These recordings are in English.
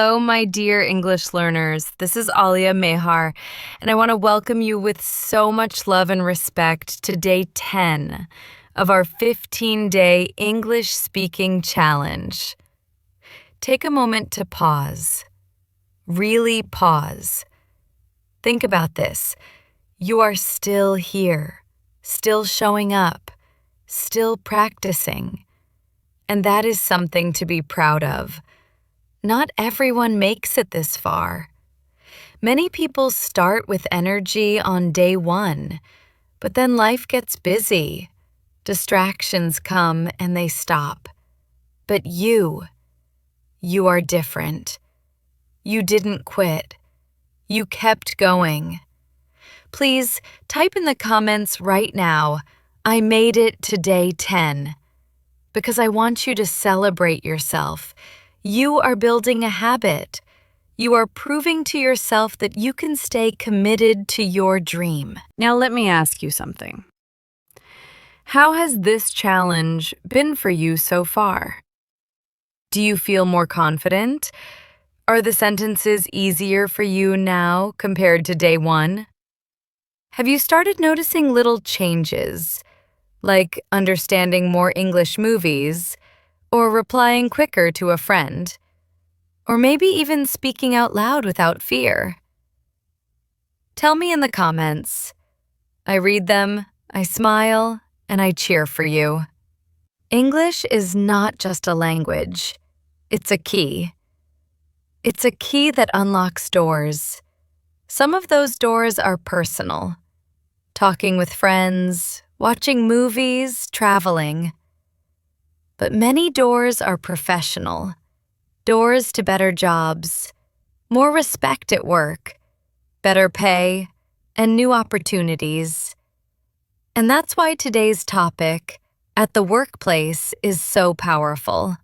Hello, my dear English learners. This is Alia Mehar, and I want to welcome you with so much love and respect to day 10 of our 15-day English speaking challenge. Take a moment to pause. Really pause. Think about this. You are still here, still showing up, still practicing. And that is something to be proud of. Not everyone makes it this far. Many people start with energy on day 1, but then life gets busy. Distractions come and they stop. But you are different. You didn't quit. You kept going. Please type in the comments right now, "I made it to day 10," because I want you to celebrate yourself. You are building a habit. You are proving to yourself that you can stay committed to your dream. Now let me ask you something. How has this challenge been for you so far? Do you feel more confident? Are the sentences easier for you now compared to day 1? Have you started noticing little changes, like understanding more English movies, or replying quicker to a friend, or maybe even speaking out loud without fear? Tell me in the comments. I read them, I smile, and I cheer for you. English is not just a language. It's a key. It's a key that unlocks doors. Some of those doors are personal. Talking with friends, watching movies, traveling. But many doors are professional. Doors to better jobs, more respect at work, better pay, and new opportunities. And that's why today's topic, at the workplace, is so powerful.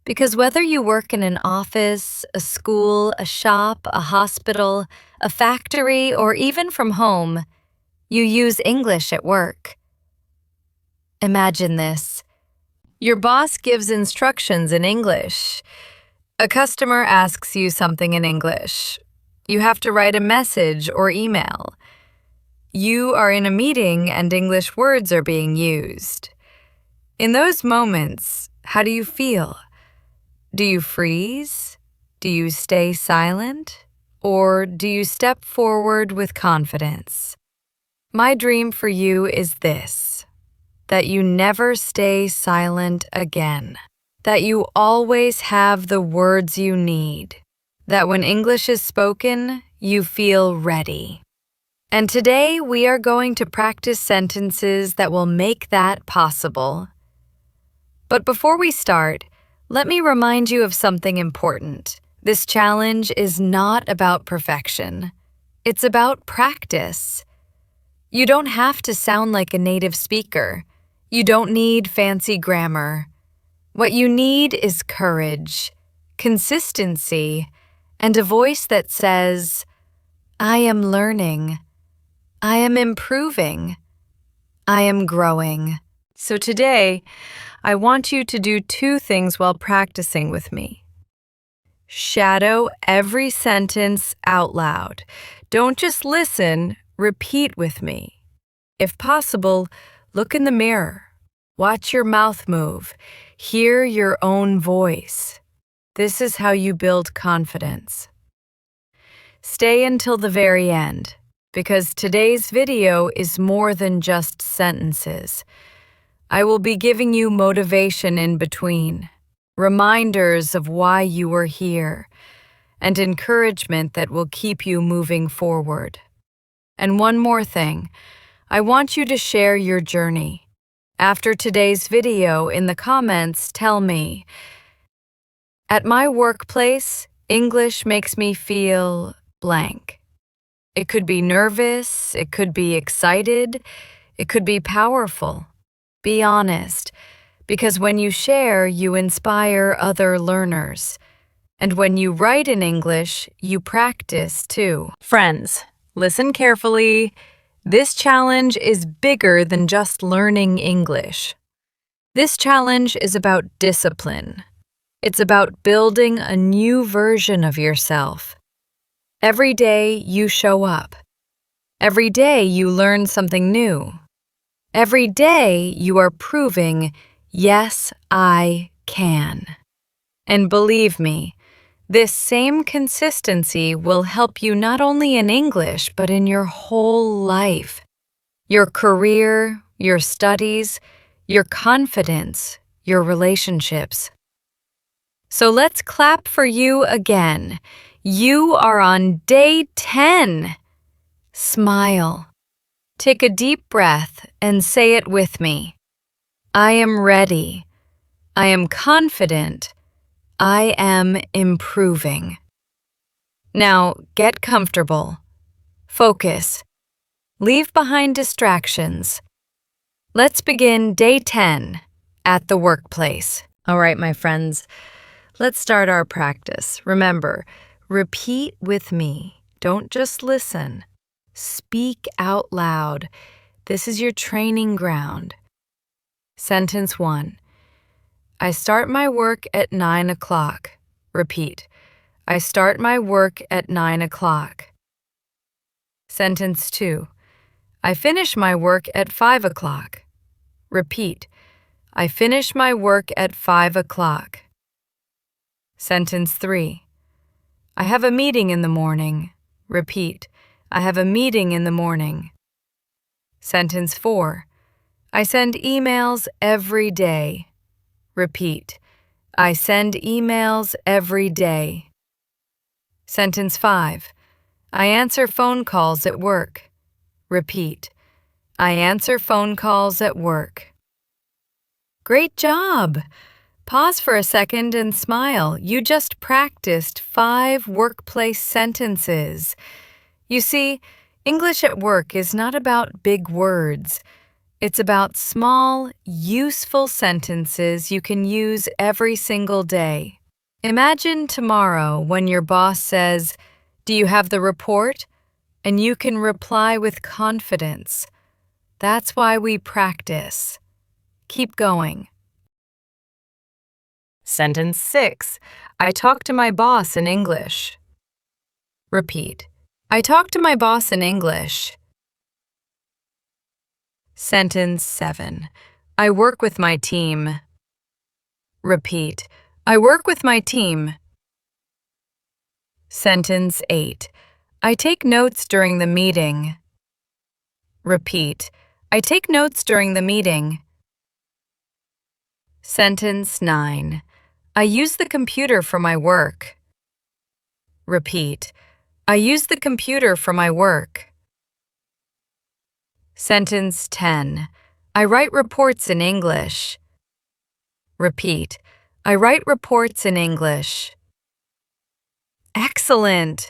Because whether you work in an office, a school, a shop, a hospital, a factory, or even from home, you use English at work. Imagine this. Your boss gives instructions in English. A customer asks you something in English. You have to write a message or email. You are in a meeting and English words are being used. In those moments, how do you feel? Do you freeze? Do you stay silent? Or do you step forward with confidence? My dream for you is this: that you never stay silent again, that you always have the words you need, that when English is spoken, you feel ready. And today we are going to practice sentences that will make that possible. But before we start, let me remind you of something important. This challenge is not about perfection. It's about practice. You don't have to sound like a native speaker. You don't need fancy grammar. What you need is courage, consistency, and a voice that says, "I am learning. I am improving. I am growing." So today, I want you to do 2 things while practicing with me. Shadow every sentence out loud. Don't just listen, repeat with me. If possible, look in the mirror. Watch your mouth move. Hear your own voice. This is how you build confidence. Stay until the very end, because today's video is more than just sentences. I will be giving you motivation in between, reminders of why you are here, and encouragement that will keep you moving forward. And one more thing, I want you to share your journey. After today's video, in the comments, tell me, "At my workplace, English makes me feel blank." It could be nervous, it could be excited, it could be powerful. Be honest, because when you share, you inspire other learners. And when you write in English, you practice too. Friends, listen carefully. This challenge is bigger than just learning English. This challenge is about discipline, It's about building a new version of yourself. Every day you show up. Every day you learn something new. Every day you are proving, yes, I can. And believe me, this same consistency will help you not only in English, but in your whole life. Your career, your studies, your confidence, your relationships. So let's clap for you again. You are on day 10. Smile. Take a deep breath and say it with me. I am ready. I am confident. I am improving. Now get comfortable. Focus. Leave behind distractions. Let's begin day 10 at the workplace. All right, my friends, let's start our practice. Remember, repeat with me. Don't just listen. Speak out loud. This is your training ground. Sentence 1. I start my work at 9 o'clock. Repeat. I start my work at 9 o'clock. Sentence 2. I finish my work at 5 o'clock. Repeat. I finish my work at 5 o'clock. Sentence 3. I have a meeting in the morning. Repeat. I have a meeting in the morning. Sentence 4. I send emails every day. Repeat. I send emails every day. Sentence 5. I answer phone calls at work. Repeat. I answer phone calls at work. Great job! Pause for a second and smile. You just practiced 5 workplace sentences. You see, English at work is not about big words. It's about small, useful sentences you can use every single day. Imagine tomorrow when your boss says, "Do you have the report?" And you can reply with confidence. That's why we practice. Keep going. Sentence 6. I talk to my boss in English. Repeat. I talk to my boss in English. Sentence 7. I work with my team. Repeat. I work with my team. Sentence 8. I take notes during the meeting. Repeat. I take notes during the meeting. Sentence 9. I use the computer for my work. Repeat. I use the computer for my work. Sentence 10. I write reports in English. Repeat. I write reports in English. Excellent!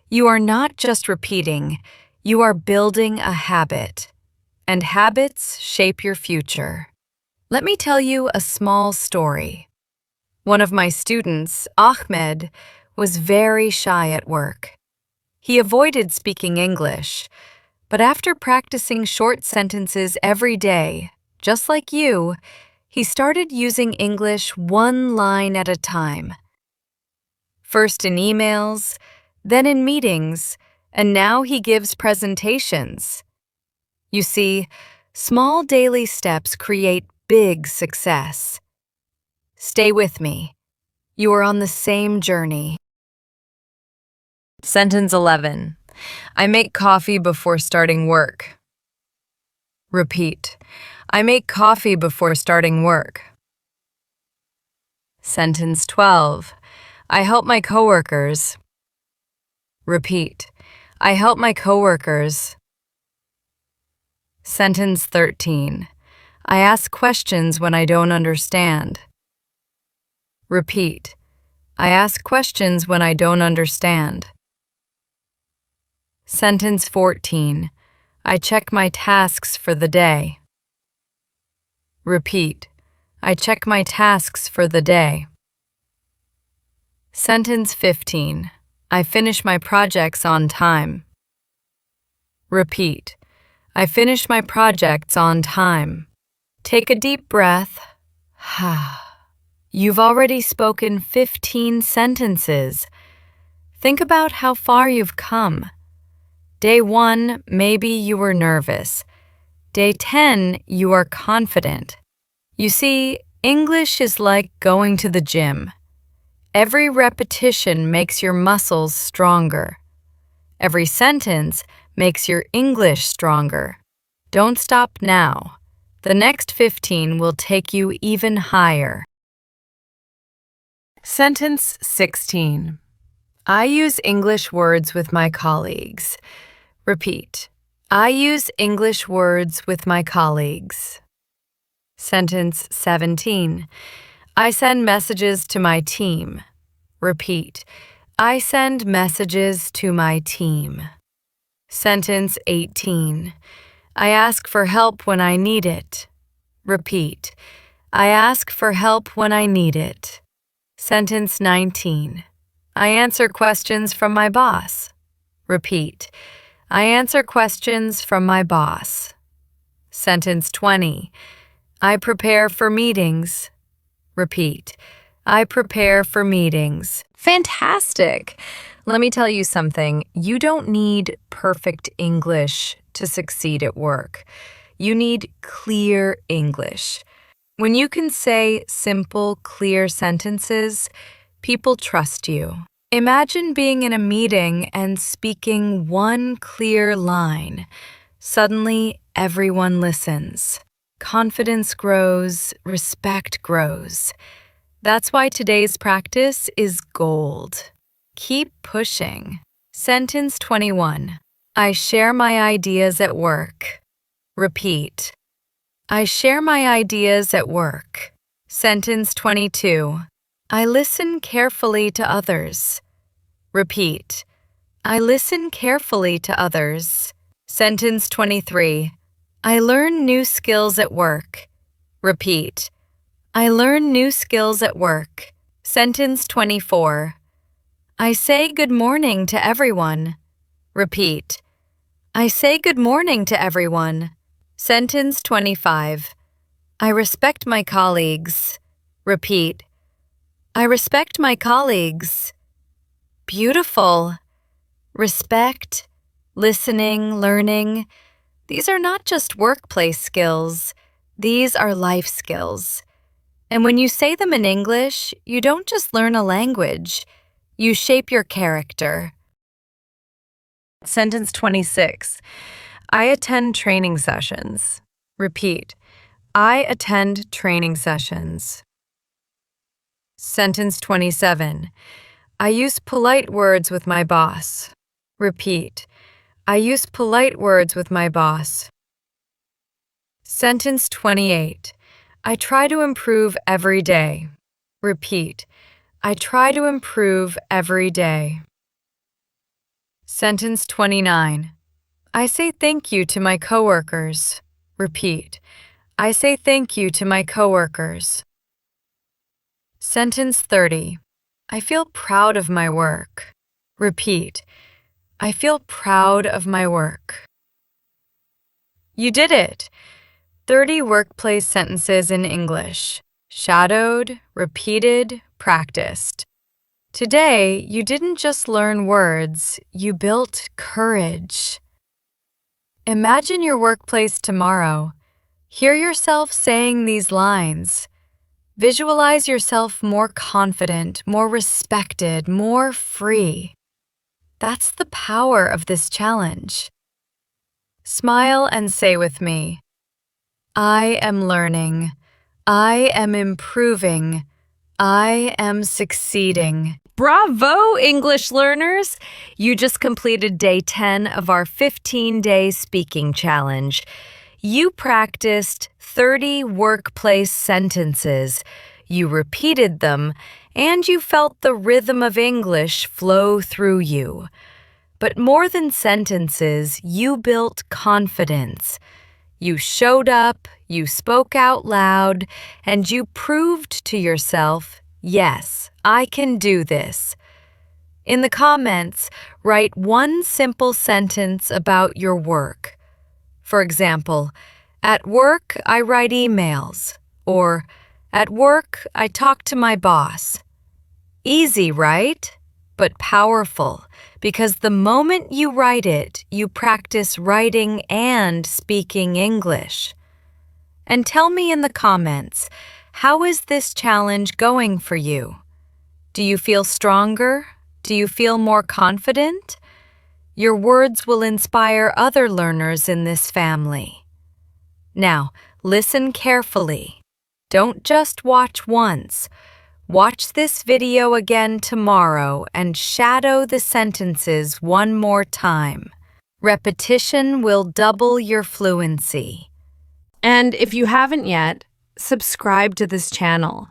You are not just repeating, you are building a habit. And habits shape your future. Let me tell you a small story. One of my students, Ahmed, was very shy at work. He avoided speaking English, but after practicing short sentences every day, just like you, he started using English one line at a time. First in emails, then in meetings, and now he gives presentations. You see, small daily steps create big success. Stay with me. You are on the same journey. Sentence 11. I make coffee before starting work. Repeat. I make coffee before starting work. Sentence 12. I help my coworkers. Repeat. I help my coworkers. Sentence 13. I ask questions when I don't understand. Repeat. I ask questions when I don't understand. Sentence 14. I check my tasks for the day. Repeat. I check my tasks for the day. Sentence 15. I finish my projects on time. Repeat. I finish my projects on time. Take a deep breath. You've already spoken 15 sentences. Think about how far you've come. Day 1, maybe you were nervous. Day 10, you are confident. You see, English is like going to the gym. Every repetition makes your muscles stronger. Every sentence makes your English stronger. Don't stop now. The next 15 will take you even higher. Sentence 16. I use English words with my colleagues. Repeat. I use English words with my colleagues. Sentence 17. I send messages to my team. Repeat. I send messages to my team. Sentence 18. I ask for help when I need it. Repeat. I ask for help when I need it. Sentence 19. I answer questions from my boss. Repeat. I answer questions from my boss. Sentence 20. I prepare for meetings. Repeat. I prepare for meetings. Fantastic! Let me tell you something. You don't need perfect English to succeed at work. You need clear English. When you can say simple, clear sentences, people trust you. Imagine being in a meeting and speaking one clear line. Suddenly, everyone listens. Confidence grows, respect grows. That's why today's practice is gold. Keep pushing. Sentence 21. I share my ideas at work. Repeat. I share my ideas at work. Sentence 22. I listen carefully to others. Repeat. I listen carefully to others. Sentence 23. I learn new skills at work. Repeat. I learn new skills at work. Sentence 24. I say good morning to everyone. Repeat. I say good morning to everyone. Sentence 25. I respect my colleagues. Repeat. I respect my colleagues. Beautiful. Respect, listening, learning. These are not just workplace skills. These are life skills. And when you say them in English, you don't just learn a language. You shape your character. Sentence 26. I attend training sessions. Repeat. I attend training sessions. Sentence 27. I use polite words with my boss. Repeat. I use polite words with my boss. Sentence 28. I try to improve every day. Repeat. I try to improve every day. Sentence 29. I say thank you to my coworkers. Repeat. I say thank you to my coworkers. Sentence 30. I feel proud of my work. Repeat. I feel proud of my work. You did it! 30 workplace sentences in English. Shadowed, repeated, practiced. Today, you didn't just learn words, you built courage. Imagine your workplace tomorrow. Hear yourself saying these lines. Visualize yourself more confident, more respected, more free. That's the power of this challenge. Smile and say with me, I am learning. I am improving. I am succeeding. Bravo, English learners! You just completed day 10 of our 15-day speaking challenge. You practiced 30 workplace sentences. You repeated them, and you felt the rhythm of English flow through you. But more than sentences, you built confidence. You showed up, you spoke out loud, and you proved to yourself, yes, I can do this. In the comments, write one simple sentence about your work. For example, at work, I write emails, or At work, I talk to my boss. Easy, right? But powerful, because the moment you write it, you practice writing and speaking English. And tell me in the comments, how is this challenge going for you? Do you feel stronger? Do you feel more confident? Your words will inspire other learners in this family. Now, listen carefully. Don't just watch once. Watch this video again tomorrow and shadow the sentences one more time. Repetition will double your fluency. And if you haven't yet, subscribe to this channel.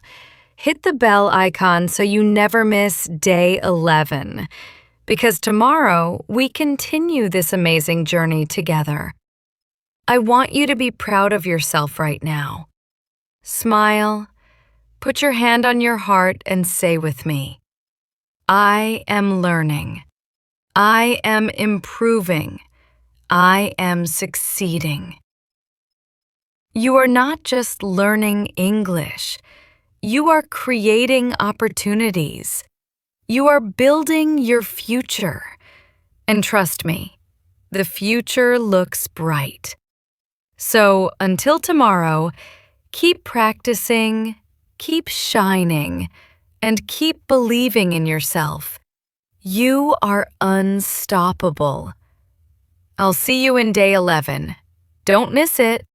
Hit the bell icon so you never miss day 11. Because tomorrow, we continue this amazing journey together. I want you to be proud of yourself right now. Smile. Put your hand on your heart and say with me, I am learning. I am improving. I am succeeding. You are not just learning English. You are creating opportunities. You are building your future. And trust me, the future looks bright. So until tomorrow, keep practicing, keep shining, and keep believing in yourself. You are unstoppable. I'll see you in day 11. Don't miss it.